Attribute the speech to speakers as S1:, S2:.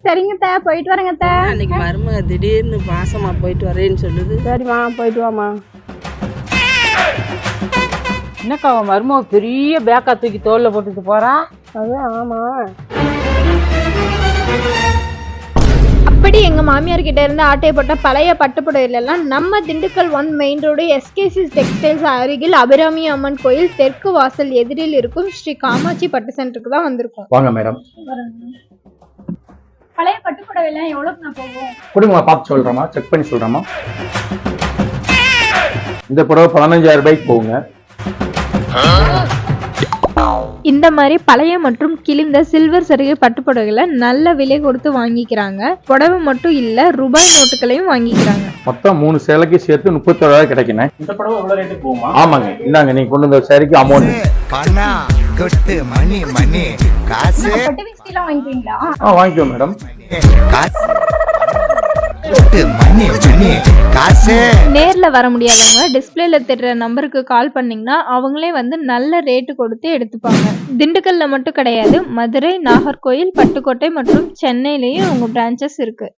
S1: சரிங்க அத்தை, போயிட்டு வரேங்க அத்தை.
S2: அன்னைக்கு மருமக திடீர்னு பாசமா போயிட்டு வரேன்னு சொல்லுது.
S3: சரிம்மா, போயிட்டு வாமா.
S4: என்னக்கா அவன் மருமக பெரிய பேக்கா தூக்கி தோல்ல போட்டுட்டு போறா?
S3: அது ஆமா.
S1: அப்படி எங்க மாமியார் கிட்ட இருந்து ஆட்டையப்பட்ட பழைய பட்டுப்புடவைகள் எல்லாம் நம்ம Dindigul 1 main road SKC textiles அருகில் அபிராமி அம்மன் கோயில் தெற்கு வாசல் எதிரில் இருக்கும் ஸ்ரீ காமாட்சி பட்டு சென்டருக்கு தான் வந்திருக்கோம்.
S5: வாங்க மேடம்.
S1: பழைய பட்டுப்புடவை எல்லாம் எவ்வளவுக்கு நான் போவோம்?
S5: கொடுங்க, பார்த்து சொல்றேம்மா, செக் பண்ணி சொல்றேம்மா. இந்த புடவை 15,000 ரூபாய்க்கு போகுங்க.
S1: இந்த மாதிரி பழைய மற்றும் கிழிந்த சில்வர் சரிகை பட்டுப்புடவைகளை நல்ல விலை கொடுத்து வாங்கிக்கிறாங்க. புடவை மட்டும் இல்ல, ரூபாய் நோட்டுகளையும் வாங்கிக்கிறாங்க.
S5: மொத்தம் 3 சேலைக்கு சேர்த்து 37,000 கிடைக்குண்ணே. இந்த புடவை எவ்வளவு ரேட்டுக்கு போகுமா? ஆமாங்க, இந்தாங்க நீங்க கொண்டு வந்த சேலைக்கு அமௌண்ட்.
S6: கொட்டு மணி மணி காசு
S1: பட்டு வேஷ்டிலாம் வாங்கிப்பீங்களா?
S5: வாங்கிக்கோ மேடம்.
S6: மணி மணி காசு.
S1: நேர்ல வர முடியாதவங்க டிஸ்பிளேல தெரிற நம்பருக்கு கால் பண்ணீங்கன்னா அவங்களே வந்து நல்ல ரேட்டு கொடுத்து எடுத்துப்பாங்க. திண்டுக்கல்ல மட்டும் கிடையாது, மதுரை, நாகர்கோயில், பட்டுக்கோட்டை மற்றும் சென்னையிலயும் உங்க பிரான்ச்சஸ் இருக்கு.